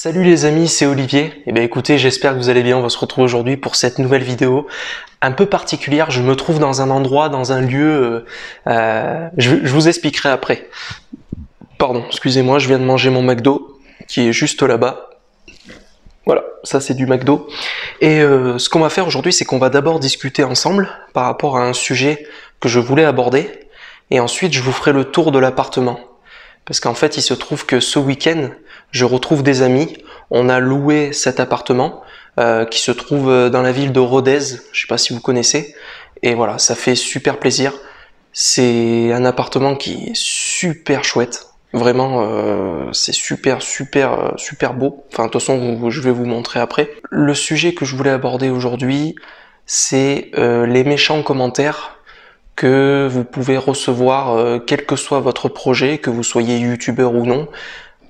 Salut les amis, c'est Olivier. Eh bien écoutez, j'espère que vous allez bien. On va se retrouver aujourd'hui pour cette nouvelle vidéo un peu particulière. Je me trouve dans un endroit, dans un lieu, je vous expliquerai après. Pardon, excusez-moi, je viens de manger mon McDo qui est juste là-bas. Voilà, ça c'est du McDo. Et ce qu'on va faire aujourd'hui, c'est qu'on va d'abord discuter ensemble par rapport à un sujet que je voulais aborder. Et ensuite, je vous ferai le tour de l'appartement. Parce qu'en fait, il se trouve que ce week-end, je retrouve des amis. On a loué cet appartement qui se trouve dans la ville de Rodez. Je sais pas si vous connaissez. Et voilà, ça fait super plaisir. C'est un appartement qui est super chouette. Vraiment, c'est super beau. Enfin, de toute façon, je vais vous montrer après. Le sujet que je voulais aborder aujourd'hui, c'est les méchants commentaires que vous pouvez recevoir, quel que soit votre projet, que vous soyez youtubeur ou non.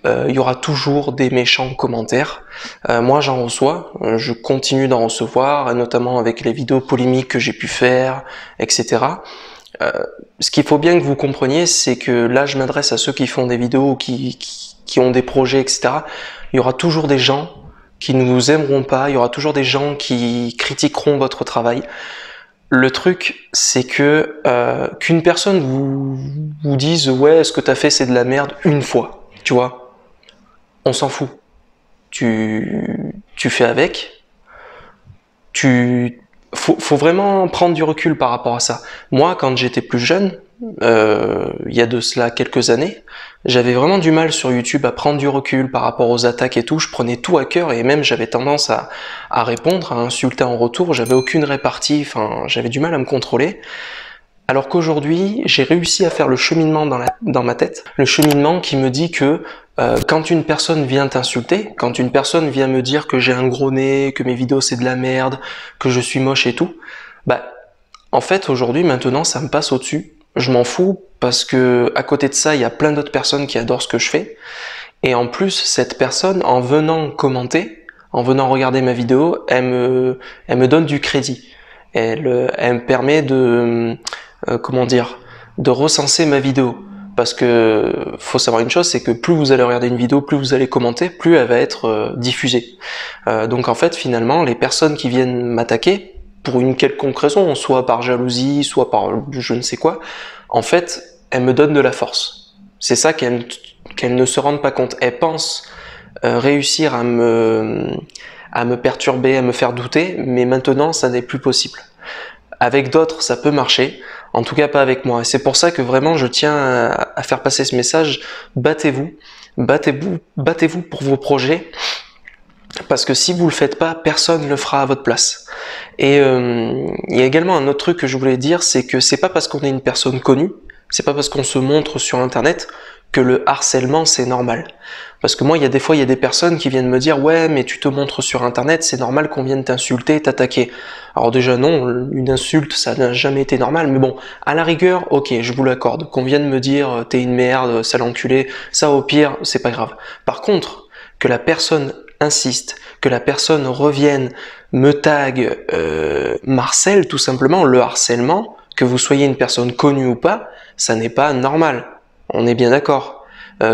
Il y aura toujours des méchants commentaires. Moi j'en reçois, je continue d'en recevoir, notamment avec les vidéos polémiques que j'ai pu faire, etc. Ce qu'il faut bien que vous compreniez, c'est que là je m'adresse à ceux qui font des vidéos, qui ont des projets, etc. Il y aura toujours des gens qui ne vous aimeront pas, il y aura toujours des gens qui critiqueront votre travail. Le truc, c'est que qu'une personne vous dise « Ouais, ce que t'as fait, c'est de la merde » une fois, tu vois, on s'en fout. Tu fais avec. Faut vraiment prendre du recul par rapport à ça. Moi, quand j'étais plus jeune, il y a de cela quelques années, j'avais vraiment du mal sur YouTube à prendre du recul par rapport aux attaques et tout. Je prenais tout à cœur et même j'avais tendance à répondre, à insulter en retour. J'avais aucune répartie, enfin, j'avais du mal à me contrôler. Alors qu'aujourd'hui, j'ai réussi à faire le cheminement dans ma tête, le cheminement qui me dit que quand une personne vient t'insulter, quand une personne vient me dire que j'ai un gros nez, que mes vidéos c'est de la merde, que je suis moche et tout, bah en fait aujourd'hui maintenant ça me passe au-dessus. Je m'en fous parce que à côté de ça, il y a plein d'autres personnes qui adorent ce que je fais. Et en plus, cette personne, en venant commenter, en venant regarder ma vidéo, elle me donne du crédit. Elle me permet de, comment dire, de recenser ma vidéo. Parce que faut savoir une chose, c'est que plus vous allez regarder une vidéo, plus vous allez commenter, plus elle va être diffusée. Donc en fait, finalement, les personnes qui viennent m'attaquer, pour une quelconque raison, soit par jalousie, soit par je ne sais quoi, en fait, elles me donnent de la force. C'est ça qu'elles ne se rendent pas compte. Elles pensent réussir à me perturber, à me faire douter, mais maintenant, ça n'est plus possible. Avec d'autres, ça peut marcher, en tout cas pas avec moi. Et c'est pour ça que vraiment, je tiens à faire passer ce message. Battez-vous, battez-vous pour vos projets. Parce que si vous le faites pas, personne ne le fera à votre place. Et il y a également un autre truc que je voulais dire, c'est que c'est pas parce qu'on est une personne connue, c'est pas parce qu'on se montre sur internet que le harcèlement c'est normal. Parce que moi il y a des personnes qui viennent me dire ouais mais tu te montres sur internet, c'est normal qu'on vienne t'insulter, t'attaquer. Alors déjà non, une insulte ça n'a jamais été normal, mais bon, à la rigueur, ok, je vous l'accorde, qu'on vienne me dire t'es une merde, sale enculé, ça au pire, c'est pas grave. Par contre, que la personne insiste, que la personne revienne, me tag, Marcel tout simplement, le harcèlement, que vous soyez une personne connue ou pas, ça n'est pas normal. On est bien d'accord.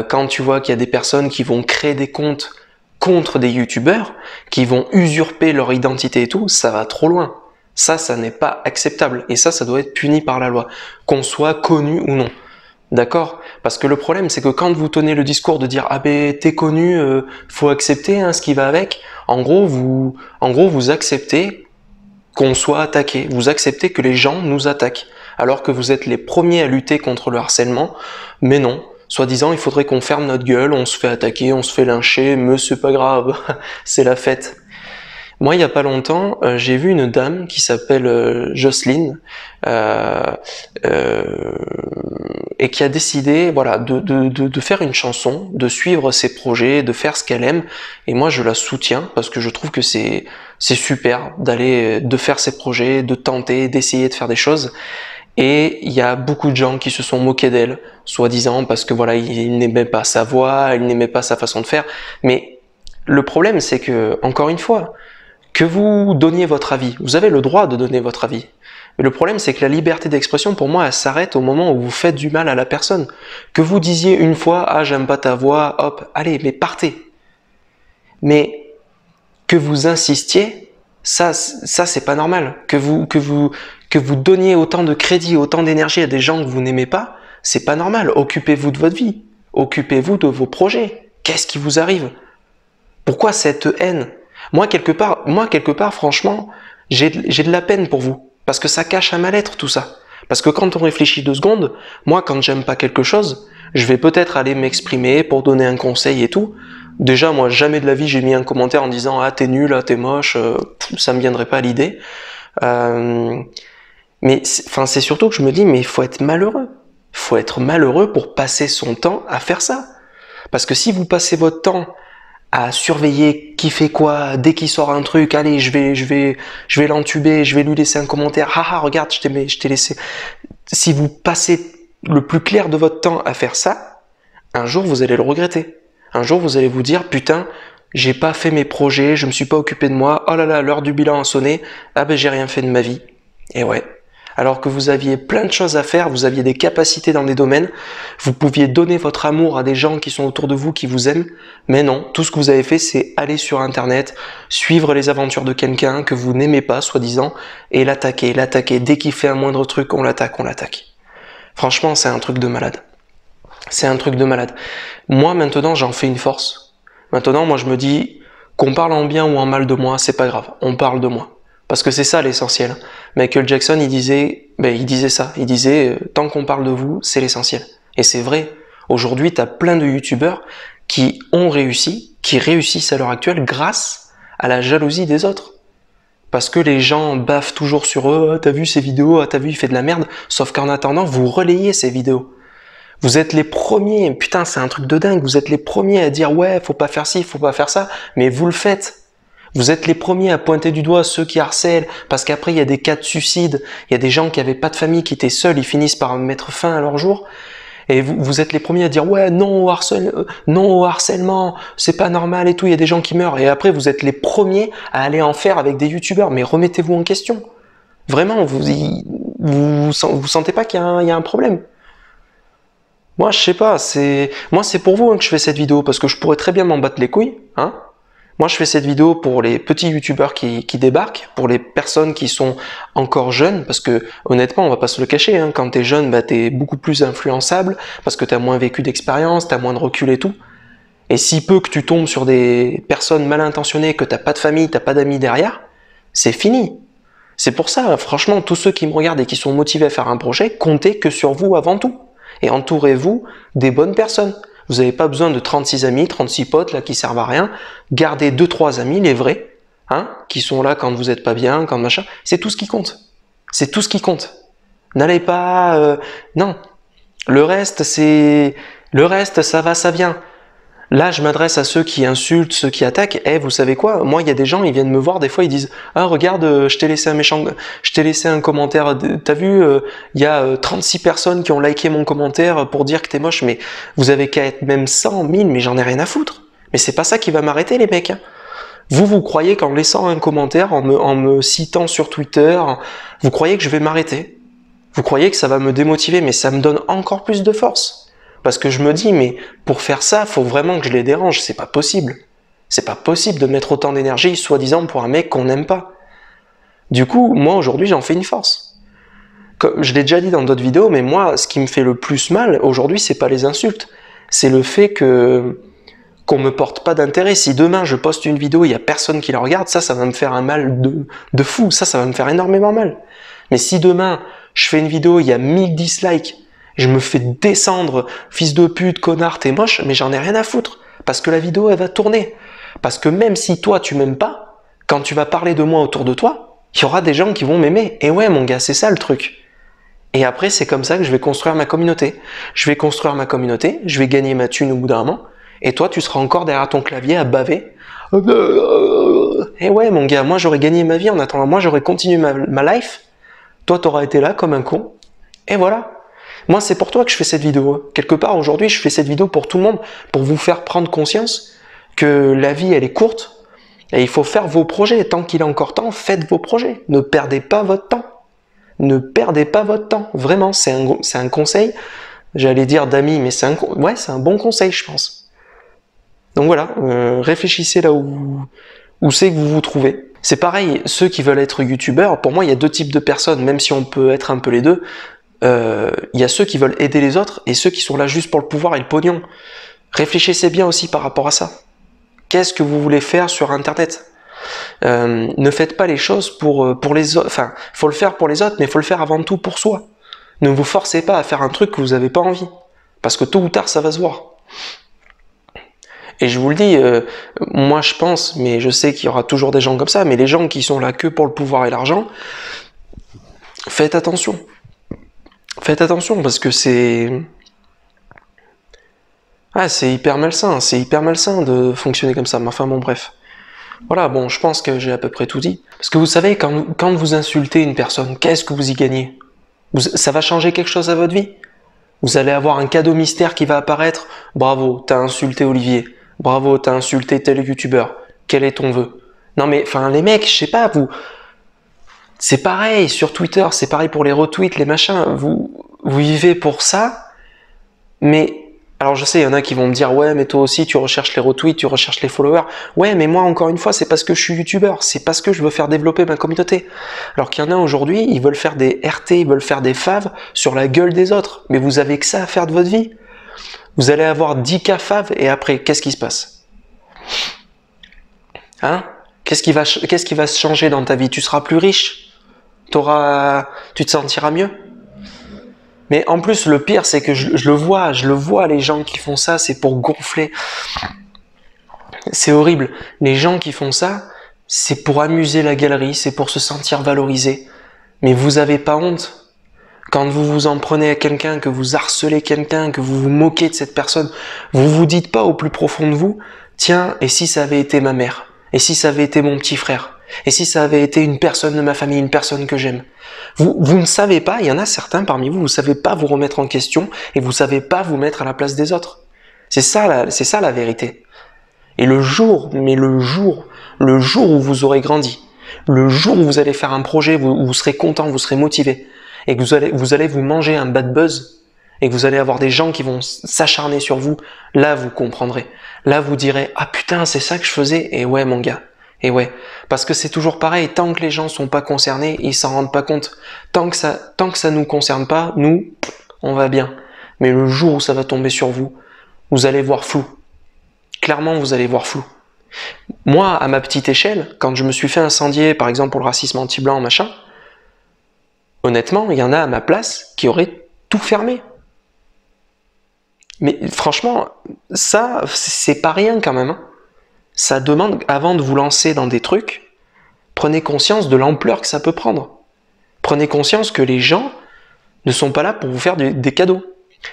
Quand tu vois qu'il y a des personnes qui vont créer des comptes contre des youtubeurs, qui vont usurper leur identité et tout, ça va trop loin. Ça n'est pas acceptable. Et ça doit être puni par la loi. Qu'on soit connu ou non. D'accord? Parce que le problème, c'est que quand vous tenez le discours de dire « Ah ben, t'es connu, faut accepter hein, ce qui va avec », en gros, vous acceptez qu'on soit attaqué. Vous acceptez que les gens nous attaquent. Alors que vous êtes les premiers à lutter contre le harcèlement. Mais non. Soi-disant, il faudrait qu'on ferme notre gueule, on se fait attaquer, on se fait lyncher, mais c'est pas grave. C'est la fête. Moi, il y a pas longtemps, j'ai vu une dame qui s'appelle Jocelyne et qui a décidé, voilà, de faire une chanson, de suivre ses projets, de faire ce qu'elle aime. Et moi, je la soutiens parce que je trouve que c'est super de faire ses projets, de tenter, d'essayer de faire des choses. Et il y a beaucoup de gens qui se sont moqués d'elle, soi-disant parce que voilà, ils n'aimaient pas sa voix, ils n'aimaient pas sa façon de faire. Mais le problème, c'est que, encore une fois, que vous donniez votre avis, vous avez le droit de donner votre avis. Mais le problème, c'est que la liberté d'expression, pour moi, elle s'arrête au moment où vous faites du mal à la personne. Que vous disiez une fois, ah, j'aime pas ta voix, hop, allez, mais partez. Mais que vous insistiez, ça c'est pas normal. Que vous donniez autant de crédit, autant d'énergie à des gens que vous n'aimez pas, c'est pas normal. Occupez-vous de votre vie. Occupez-vous de vos projets. Qu'est-ce qui vous arrive? Pourquoi cette haine? Moi, quelque part, franchement, j'ai de la peine pour vous. Parce que ça cache un mal-être, tout ça. Parce que quand on réfléchit 2 secondes, moi, quand j'aime pas quelque chose, je vais peut-être aller m'exprimer pour donner un conseil et tout. Déjà, moi, jamais de la vie, j'ai mis un commentaire en disant « Ah, t'es nul, ah, t'es moche ça me viendrait pas à l'idée. Mais c'est surtout que je me dis « Mais il faut être malheureux. Il faut être malheureux pour passer son temps à faire ça. Parce que si vous passez votre temps à surveiller qui fait quoi, dès qu'il sort un truc, allez, je vais l'entuber, je vais lui laisser un commentaire, haha, regarde, je t'ai laissé. Si vous passez le plus clair de votre temps à faire ça, un jour vous allez le regretter. Un jour vous allez vous dire, putain, j'ai pas fait mes projets, je me suis pas occupé de moi, oh là là, l'heure du bilan a sonné, ah ben j'ai rien fait de ma vie. Et ouais. Alors que vous aviez plein de choses à faire, vous aviez des capacités dans des domaines, vous pouviez donner votre amour à des gens qui sont autour de vous, qui vous aiment, mais non, tout ce que vous avez fait, c'est aller sur Internet, suivre les aventures de quelqu'un que vous n'aimez pas, soi-disant, et l'attaquer. Dès qu'il fait un moindre truc, on l'attaque. Franchement, c'est un truc de malade. C'est un truc de malade. Moi, maintenant, j'en fais une force. Maintenant, moi, je me dis, qu'on parle en bien ou en mal de moi, c'est pas grave, on parle de moi. Parce que c'est ça l'essentiel. Michael Jackson, il disait ça. Il disait, tant qu'on parle de vous, c'est l'essentiel. Et c'est vrai. Aujourd'hui, t'as plein de youtubeurs qui ont réussi, qui réussissent à l'heure actuelle grâce à la jalousie des autres. Parce que les gens baffent toujours sur eux, ah, t'as vu ces vidéos, ah, t'as vu, il fait de la merde. Sauf qu'en attendant, vous relayez ces vidéos. Vous êtes les premiers, putain, c'est un truc de dingue, vous êtes les premiers à dire, ouais, faut pas faire ci, faut pas faire ça, mais vous le faites. Vous êtes les premiers à pointer du doigt ceux qui harcèlent, parce qu'après il y a des cas de suicide, il y a des gens qui avaient pas de famille, qui étaient seuls, ils finissent par mettre fin à leur jour, et vous êtes les premiers à dire ouais non au harcèlement, c'est pas normal et tout, il y a des gens qui meurent, et après vous êtes les premiers à aller en faire avec des youtubeurs, mais remettez-vous en question. Vraiment, vous sentez pas qu'il y a un problème? Moi je sais pas, c'est pour vous que je fais cette vidéo, parce que je pourrais très bien m'en battre les couilles, hein. Moi, je fais cette vidéo pour les petits youtubeurs qui débarquent, pour les personnes qui sont encore jeunes, parce que honnêtement, on va pas se le cacher, hein, quand t'es jeune, bah, t'es beaucoup plus influençable, parce que t'as moins vécu d'expérience, t'as moins de recul et tout. Et si peu que tu tombes sur des personnes mal intentionnées, que t'as pas de famille, t'as pas d'amis derrière, c'est fini. C'est pour ça, franchement, tous ceux qui me regardent et qui sont motivés à faire un projet, comptez que sur vous avant tout. Et entourez-vous des bonnes personnes. Vous n'avez pas besoin de 36 amis, 36 potes là qui servent à rien. Gardez 2-3 amis, les vrais, hein, qui sont là quand vous n'êtes pas bien, quand machin. C'est tout ce qui compte. C'est tout ce qui compte. N'allez pas... non. Le reste, ça va, ça vient. Là, je m'adresse à ceux qui insultent, ceux qui attaquent. Eh, vous savez quoi? Moi, il y a des gens, ils viennent me voir, des fois, ils disent « Ah, regarde, je t'ai laissé un commentaire. T'as vu, il y a 36 personnes qui ont liké mon commentaire pour dire que t'es moche. Mais vous avez qu'à être même 100, 1000, mais j'en ai rien à foutre. Mais c'est pas ça qui va m'arrêter, les mecs. Hein. Vous croyez qu'en laissant un commentaire, en me citant sur Twitter, vous croyez que je vais m'arrêter? Vous croyez que ça va me démotiver, mais ça me donne encore plus de force. Parce que je me dis, mais pour faire ça, faut vraiment que je les dérange, c'est pas possible. C'est pas possible de mettre autant d'énergie, soi-disant, pour un mec qu'on n'aime pas. Du coup, moi, aujourd'hui, j'en fais une force. Comme je l'ai déjà dit dans d'autres vidéos, mais moi, ce qui me fait le plus mal, aujourd'hui, c'est pas les insultes. C'est le fait qu'on me porte pas d'intérêt. Si demain, je poste une vidéo, il y a personne qui la regarde, ça va me faire un mal de fou. Ça va me faire énormément mal. Mais si demain, je fais une vidéo, il y a 1000 dislikes, je me fais descendre, fils de pute, connard, t'es moche, mais j'en ai rien à foutre. Parce que la vidéo, elle va tourner. Parce que même si toi, tu m'aimes pas, quand tu vas parler de moi autour de toi, il y aura des gens qui vont m'aimer. Et ouais, mon gars, c'est ça le truc. Et après, c'est comme ça que je vais construire ma communauté. Je vais construire ma communauté, je vais gagner ma thune au bout d'un moment, et toi, tu seras encore derrière ton clavier à baver. Et ouais, mon gars, moi, j'aurais gagné ma vie en attendant. Moi, j'aurais continué ma life. Toi, t'auras été là comme un con. Et voilà. Moi, c'est pour toi que je fais cette vidéo. Quelque part, aujourd'hui, je fais cette vidéo pour tout le monde, pour vous faire prendre conscience que la vie, elle est courte, et il faut faire vos projets. Tant qu'il est encore temps, faites vos projets. Ne perdez pas votre temps. Ne perdez pas votre temps. Vraiment, c'est un conseil, j'allais dire d'ami, mais c'est un bon conseil, je pense. Donc voilà, réfléchissez là où c'est que vous vous trouvez. C'est pareil, ceux qui veulent être youtubeurs, pour moi il y a deux types de personnes, même si on peut être un peu les deux. Il y a ceux qui veulent aider les autres et ceux qui sont là juste pour le pouvoir et le pognon. Réfléchissez bien aussi par rapport à ça. Qu'est-ce que vous voulez faire sur internet? Ne faites pas les choses pour les autres. Enfin, faut le faire pour les autres, mais faut le faire avant tout pour soi. Ne vous forcez pas à faire un truc que vous n'avez pas envie, parce que tôt ou tard ça va se voir. Et je vous le dis, moi je pense, mais je sais qu'il y aura toujours des gens comme ça, mais les gens qui sont là que pour le pouvoir et l'argent, faites attention. Faites attention, parce que c'est hyper malsain de fonctionner comme ça. Mais enfin bon, bref. Voilà, bon, je pense que j'ai à peu près tout dit. Parce que vous savez, quand vous insultez une personne, qu'est-ce que vous y gagnez? Ça va changer quelque chose à votre vie? Vous allez avoir un cadeau mystère qui va apparaître. Bravo, t'as insulté Olivier. Bravo, t'as insulté tel youtubeur. Quel est ton vœu? Non mais, enfin, les mecs, je sais pas, c'est pareil sur Twitter, c'est pareil pour les retweets, les machins. Vous vivez pour ça, mais... Alors je sais, il y en a qui vont me dire « Ouais, mais toi aussi, tu recherches les retweets, tu recherches les followers. » Ouais, mais moi, encore une fois, c'est parce que je suis youtubeur, c'est parce que je veux faire développer ma communauté. Alors qu'il y en a aujourd'hui, ils veulent faire des RT, ils veulent faire des faves sur la gueule des autres. Mais vous avez que ça à faire de votre vie. Vous allez avoir 10K faves et après, qu'est-ce qui se passe? Hein? Qu'est-ce qui va se changer dans ta vie? Tu seras plus riche? Tu te sentiras mieux? Mais en plus, le pire, c'est que je le vois, les gens qui font ça, c'est pour gonfler. C'est horrible. Les gens qui font ça, c'est pour amuser la galerie, c'est pour se sentir valorisé. Mais vous avez pas honte. Quand vous vous en prenez à quelqu'un, que vous harcelez quelqu'un, que vous vous moquez de cette personne, vous vous dites pas au plus profond de vous, tiens, et si ça avait été ma mère? Et si ça avait été mon petit frère? Et si ça avait été une personne de ma famille, une personne que j'aime? Vous ne savez pas, il y en a certains parmi vous, vous savez pas vous remettre en question et vous savez pas vous mettre à la place des autres. C'est ça la vérité. Et le jour où vous aurez grandi, le jour où vous allez faire un projet où vous serez content, vous serez motivé, et que vous allez vous manger un bad buzz, et que vous allez avoir des gens qui vont s'acharner sur vous, là vous comprendrez. Là vous direz, ah putain, c'est ça que je faisais, et ouais mon gars. Et ouais, parce que c'est toujours pareil, tant que les gens sont pas concernés, ils s'en rendent pas compte. Tant que ça nous concerne pas, nous, on va bien. Mais le jour où ça va tomber sur vous, vous allez voir flou. Clairement, vous allez voir flou. Moi, à ma petite échelle, quand je me suis fait incendier, par exemple pour le racisme anti-blanc, machin, honnêtement, il y en a à ma place qui auraient tout fermé. Mais franchement, ça, c'est pas rien quand même, hein. Ça demande, avant de vous lancer dans des trucs, prenez conscience de l'ampleur que ça peut prendre. Prenez conscience que les gens ne sont pas là pour vous faire des cadeaux.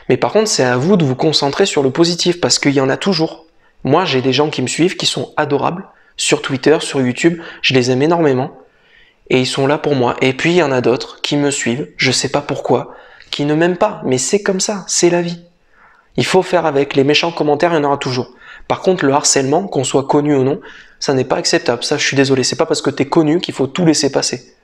Mais par contre, c'est à vous de vous concentrer sur le positif, parce qu'il y en a toujours. Moi, j'ai des gens qui me suivent, qui sont adorables, sur Twitter, sur YouTube, je les aime énormément, et ils sont là pour moi. Et puis, il y en a d'autres qui me suivent, je sais pas pourquoi, qui ne m'aiment pas, mais c'est comme ça, c'est la vie. Il faut faire avec, les méchants commentaires, il y en aura toujours. Par contre, le harcèlement, qu'on soit connu ou non, ça n'est pas acceptable. Ça, je suis désolé. C'est pas parce que t'es connu qu'il faut tout laisser passer.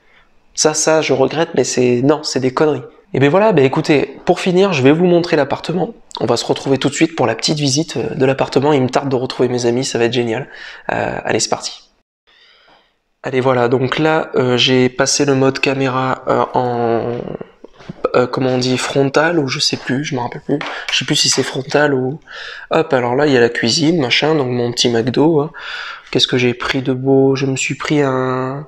Ça, je regrette, mais c'est des conneries. Et bien voilà, écoutez, pour finir, je vais vous montrer l'appartement. On va se retrouver tout de suite pour la petite visite de l'appartement. Il me tarde de retrouver mes amis, ça va être génial. Allez, c'est parti. Allez, voilà. Donc là, j'ai passé le mode caméra comment on dit, frontal, ou je sais plus, je me rappelle plus. Je sais plus si c'est frontal ou... Hop, alors là, il y a la cuisine, machin, donc mon petit McDo. Hein. Qu'est-ce que j'ai pris de beau? Je me suis pris un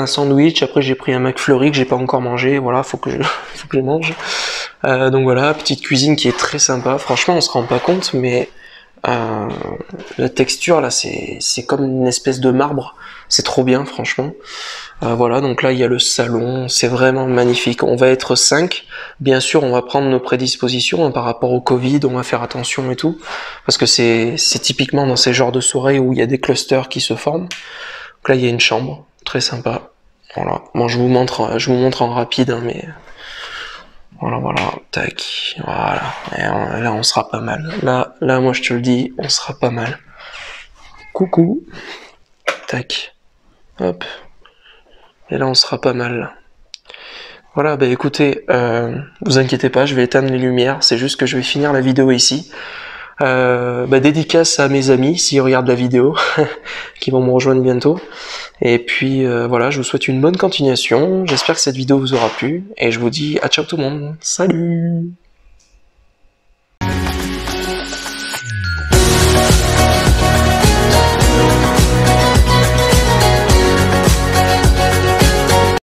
sandwich, après j'ai pris un McFlurry que j'ai pas encore mangé, voilà, faut que je mange. Donc voilà, petite cuisine qui est très sympa. Franchement, on se rend pas compte, mais la texture là, c'est comme une espèce de marbre. C'est trop bien, franchement. Voilà, donc là il y a le salon, c'est vraiment magnifique. On va être 5. Bien sûr, on va prendre nos prédispositions hein, par rapport au Covid, on va faire attention et tout, parce que c'est typiquement dans ces genres de soirées où il y a des clusters qui se forment. Donc là il y a une chambre, très sympa. Voilà, moi je vous montre en rapide, hein, mais voilà, tac, voilà. Et là on sera pas mal. Là moi je te le dis, on sera pas mal. Coucou, tac, hop. Et là on sera pas mal. Voilà, écoutez, vous inquiétez pas, je vais éteindre les lumières, c'est juste que je vais finir la vidéo ici. Dédicace à mes amis s'ils regardent la vidéo, qui vont me rejoindre bientôt. Et puis voilà, je vous souhaite une bonne continuation. J'espère que cette vidéo vous aura plu. Et je vous dis à ciao tout le monde. Salut!